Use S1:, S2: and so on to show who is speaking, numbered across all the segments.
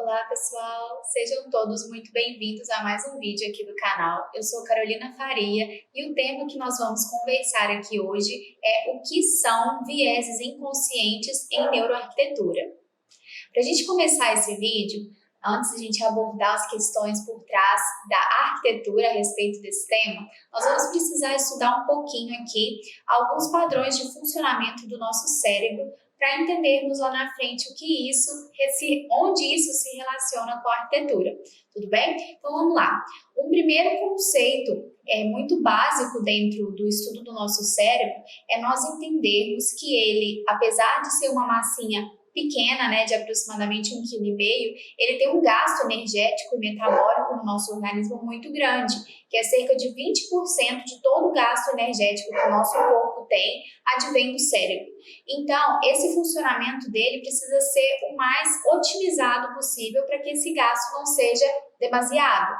S1: Olá pessoal, sejam todos muito bem-vindos a mais um vídeo aqui do canal. Eu sou Carolina Faria e o tema que nós vamos conversar aqui hoje é o que são vieses inconscientes em neuroarquitetura. Para a gente começar esse vídeo, antes de a gente abordar as questões por trás da arquitetura a respeito desse tema, nós vamos precisar estudar um pouquinho aqui alguns padrões de funcionamento do nosso cérebro para entendermos lá na frente onde isso se relaciona com a arquitetura. Tudo bem? Então vamos lá. Um primeiro conceito muito básico dentro do estudo do nosso cérebro é nós entendermos que ele, apesar de ser uma massinha pequena, de aproximadamente 1,5 kg, ele tem um gasto energético e metabólico no nosso organismo muito grande, que é cerca de 20% de todo o gasto energético que o nosso corpo tem, advém do cérebro. Então, esse funcionamento dele precisa ser o mais otimizado possível para que esse gasto não seja demasiado.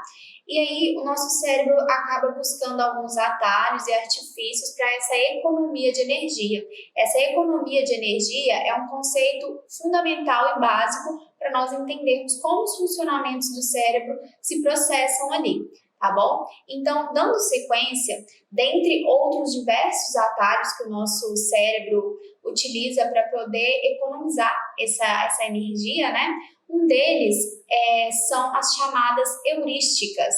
S1: E aí, o nosso cérebro acaba buscando alguns atalhos e artifícios para essa economia de energia. Essa economia de energia é um conceito fundamental e básico para nós entendermos como os funcionamentos do cérebro se processam ali, tá bom? Então, dando sequência, dentre outros diversos atalhos que o nosso cérebro utiliza para poder economizar essa energia, um deles são as chamadas heurísticas.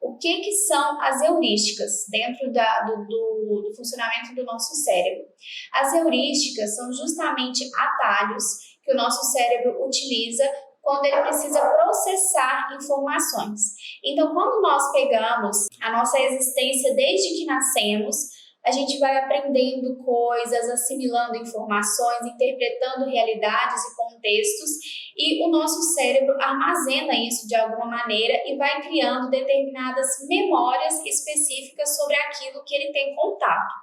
S1: O que são as heurísticas dentro do funcionamento do nosso cérebro? As heurísticas são justamente atalhos que o nosso cérebro utiliza quando ele precisa processar informações. Então, quando nós pegamos a nossa existência desde que nascemos, a gente vai aprendendo coisas, assimilando informações, interpretando realidades e contextos, e o nosso cérebro armazena isso de alguma maneira e vai criando determinadas memórias específicas sobre aquilo que ele tem contato.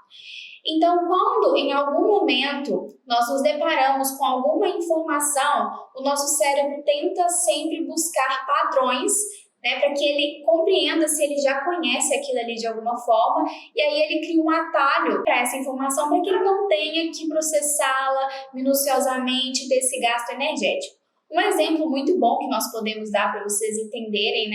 S1: Então, quando em algum momento nós nos deparamos com alguma informação, o nosso cérebro tenta sempre buscar padrões, para que ele compreenda se ele já conhece aquilo ali de alguma forma, e aí ele cria um atalho para essa informação para que ele não tenha que processá-la minuciosamente desse gasto energético. Um exemplo muito bom que nós podemos dar para vocês entenderem,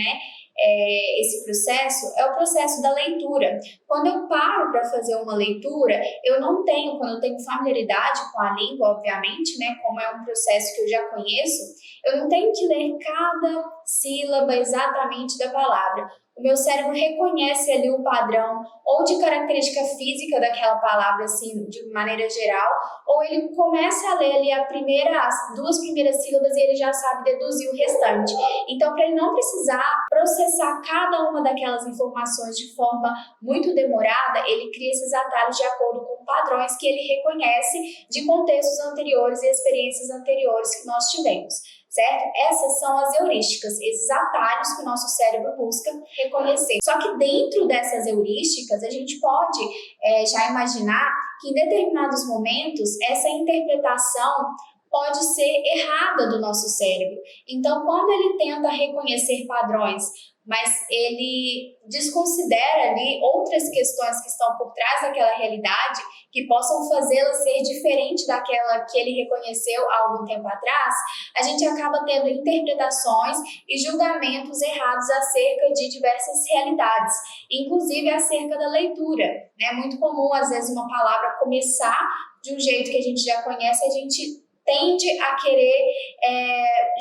S1: esse processo é o processo da leitura. Quando eu paro para fazer uma leitura, quando eu tenho familiaridade com a língua, obviamente, como é um processo que eu já conheço, eu não tenho que ler cada sílaba exatamente da palavra. O meu cérebro reconhece ali o padrão ou de característica física daquela palavra, assim, de maneira geral, ou ele começa a ler ali as 2 primeiras sílabas e ele já sabe deduzir o restante. Então, para ele não precisar processar cada uma daquelas informações de forma muito demorada, ele cria esses atalhos de acordo com padrões que ele reconhece de contextos anteriores e experiências anteriores que nós tivemos. Certo? Essas são as heurísticas, esses atalhos que o nosso cérebro busca reconhecer. Só que dentro dessas heurísticas, a gente pode já imaginar que em determinados momentos essa interpretação pode ser errada do nosso cérebro. Então, quando ele tenta reconhecer padrões, mas ele desconsidera ali outras questões que estão por trás daquela realidade, que possam fazê-la ser diferente daquela que ele reconheceu há algum tempo atrás, a gente acaba tendo interpretações e julgamentos errados acerca de diversas realidades, inclusive acerca da leitura. É muito comum, às vezes, uma palavra começar de um jeito que a gente já conhece, a gente tende a querer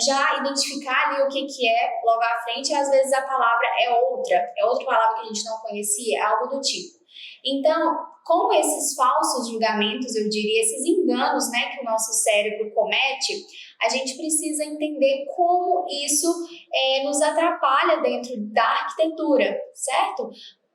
S1: já identificar ali o que é logo à frente, e às vezes a palavra é outra palavra que a gente não conhecia, algo do tipo. Então, com esses falsos julgamentos, eu diria, esses enganos que o nosso cérebro comete, a gente precisa entender como isso nos atrapalha dentro da arquitetura, certo?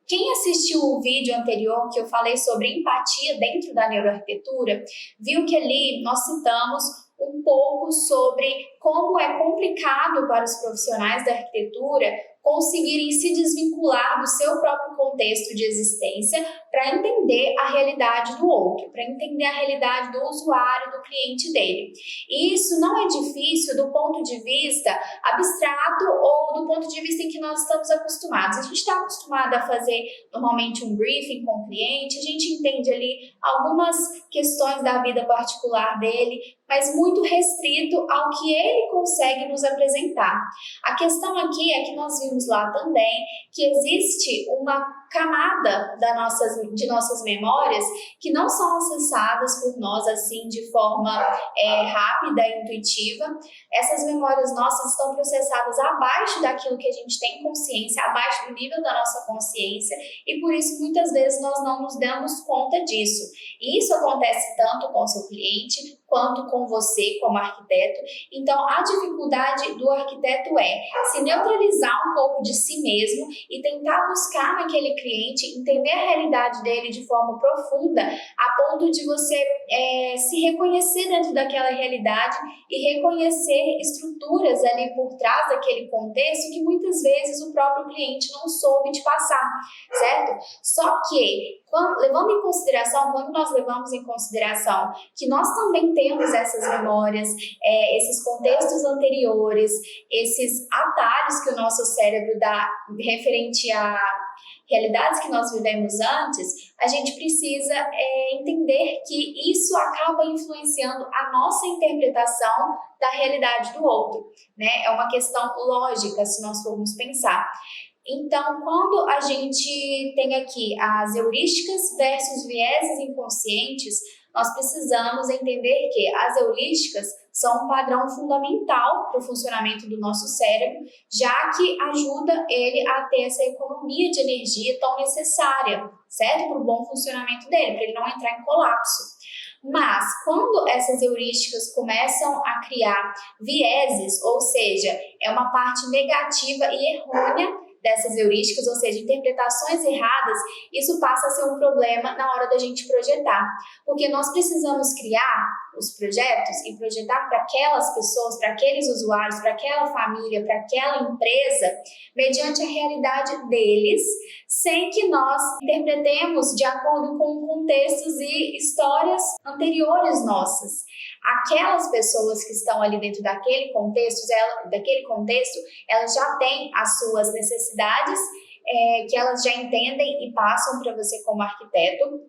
S1: Quem assistiu o vídeo anterior que eu falei sobre empatia dentro da neuroarquitetura, viu que ali nós citamos um pouco sobre como é complicado para os profissionais da arquitetura conseguirem se desvincular do seu próprio contexto de existência para entender a realidade do outro, para entender a realidade do usuário, do cliente dele. E isso não é difícil do ponto de vista abstrato ou do ponto de vista em que nós estamos acostumados. A gente está acostumado a fazer normalmente um briefing com o cliente, a gente entende ali algumas questões da vida particular dele, mas muito restrito ao que ele ele consegue nos apresentar. A questão aqui é que nós vimos lá também que existe uma camada de nossas memórias que não são acessadas por nós assim de forma rápida e intuitiva. Essas memórias nossas estão processadas abaixo daquilo que a gente tem consciência, abaixo do nível da nossa consciência, e por isso muitas vezes nós não nos damos conta disso. E isso acontece tanto com o seu cliente quanto com você como arquiteto. Então a dificuldade do arquiteto é se neutralizar um pouco de si mesmo e tentar buscar naquele cliente, entender a realidade dele de forma profunda, a ponto de você se reconhecer dentro daquela realidade e reconhecer estruturas ali por trás daquele contexto que muitas vezes o próprio cliente não soube te passar, certo? Só que, quando nós levamos em consideração que nós também temos essas memórias, esses contextos anteriores, esses atalhos que o nosso cérebro dá referente a realidades que nós vivemos antes, a gente precisa entender que isso acaba influenciando a nossa interpretação da realidade do outro, né? É uma questão lógica, se nós formos pensar. Então, quando a gente tem aqui as heurísticas versus vieses inconscientes, nós precisamos entender que as heurísticas são um padrão fundamental para o funcionamento do nosso cérebro, já que ajuda ele a ter essa economia de energia tão necessária, certo? Para o bom funcionamento dele, para ele não entrar em colapso. Mas, quando essas heurísticas começam a criar vieses, ou seja, é uma parte negativa e errônea dessas heurísticas, ou seja, interpretações erradas, isso passa a ser um problema na hora da gente projetar. Porque nós precisamos criar os projetos e projetar para aquelas pessoas, para aqueles usuários, para aquela família, para aquela empresa, mediante a realidade deles, sem que nós interpretemos de acordo com contextos e histórias anteriores nossas. Aquelas pessoas que estão ali dentro daquele contexto, elas já têm as suas necessidades, que elas já entendem e passam para você como arquiteto,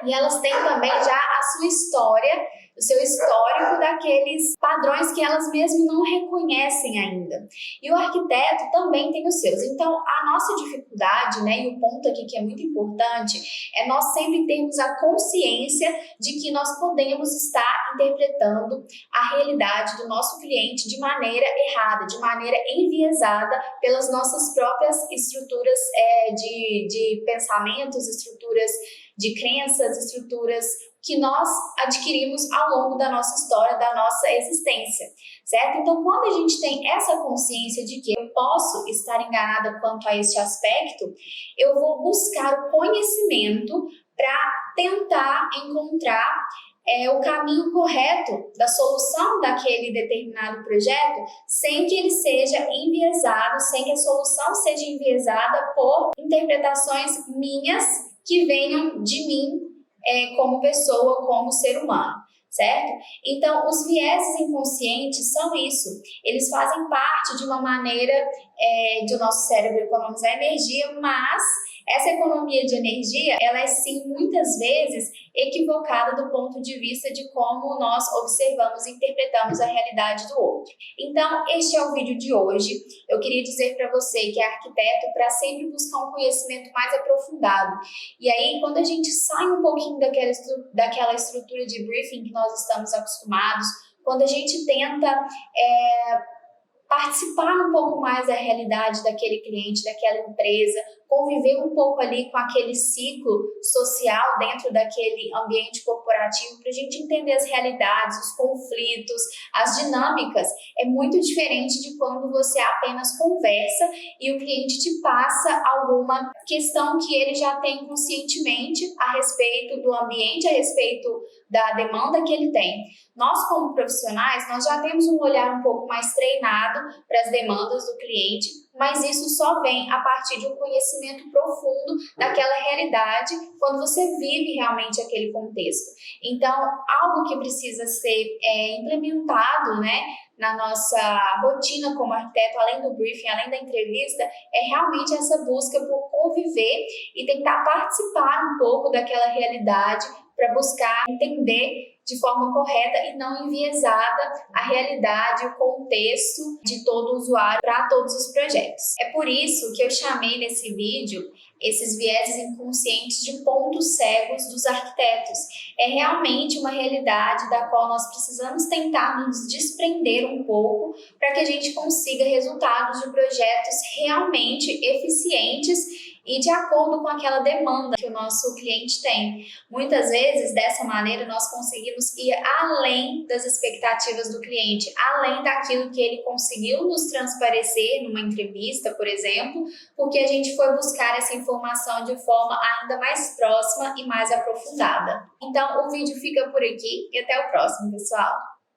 S1: e elas têm também já a sua história, o seu histórico daqueles padrões que elas mesmas não reconhecem ainda. E o arquiteto também tem os seus. Então, a nossa dificuldade, né, e o ponto aqui que é muito importante, é nós sempre termos a consciência de que nós podemos estar interpretando a realidade do nosso cliente de maneira errada, de maneira enviesada pelas nossas próprias estruturas de pensamentos, estruturas de crenças, estruturas que nós adquirimos ao longo da nossa história, da nossa existência, certo? Então, quando a gente tem essa consciência de que eu posso estar enganada quanto a este aspecto, eu vou buscar o conhecimento para tentar encontrar o caminho correto da solução daquele determinado projeto, sem que ele seja enviesado, sem que a solução seja enviesada por interpretações minhas que venham de mim como pessoa, como ser humano, certo? Então, os vieses inconscientes são isso. Eles fazem parte de uma maneira do nosso cérebro economizar energia, mas essa economia de energia, ela é sim, muitas vezes, equivocada do ponto de vista de como nós observamos e interpretamos a realidade do outro. Então, este é o vídeo de hoje. Eu queria dizer para você que é arquiteto para sempre buscar um conhecimento mais aprofundado. E aí, quando a gente sai um pouquinho daquela estrutura de briefing que nós estamos acostumados, quando a gente tenta participar um pouco mais da realidade daquele cliente, daquela empresa, conviver um pouco ali com aquele ciclo social dentro daquele ambiente corporativo, para a gente entender as realidades, os conflitos, as dinâmicas, é muito diferente de quando você apenas conversa e o cliente te passa alguma questão que ele já tem conscientemente a respeito do ambiente, a respeito da demanda que ele tem. Nós, como profissionais, nós já temos um olhar um pouco mais treinado para as demandas do cliente, mas isso só vem a partir de um conhecimento profundo daquela realidade quando você vive realmente aquele contexto. Então, algo que precisa ser implementado, né, na nossa rotina como arquiteto, além do briefing, além da entrevista, é realmente essa busca por conviver e tentar participar um pouco daquela realidade para buscar entender de forma correta e não enviesada a realidade, o contexto de todo usuário para todos os projetos. É por isso que eu chamei nesse vídeo esses vieses inconscientes de pontos cegos dos arquitetos. É realmente uma realidade da qual nós precisamos tentar nos desprender um pouco para que a gente consiga resultados de projetos realmente eficientes e de acordo com aquela demanda que o nosso cliente tem. Muitas vezes, dessa maneira, nós conseguimos ir além das expectativas do cliente, além daquilo que ele conseguiu nos transparecer numa entrevista, por exemplo, porque a gente foi buscar essa informação de forma ainda mais próxima e mais aprofundada. Então, o vídeo fica por aqui e até o próximo, pessoal!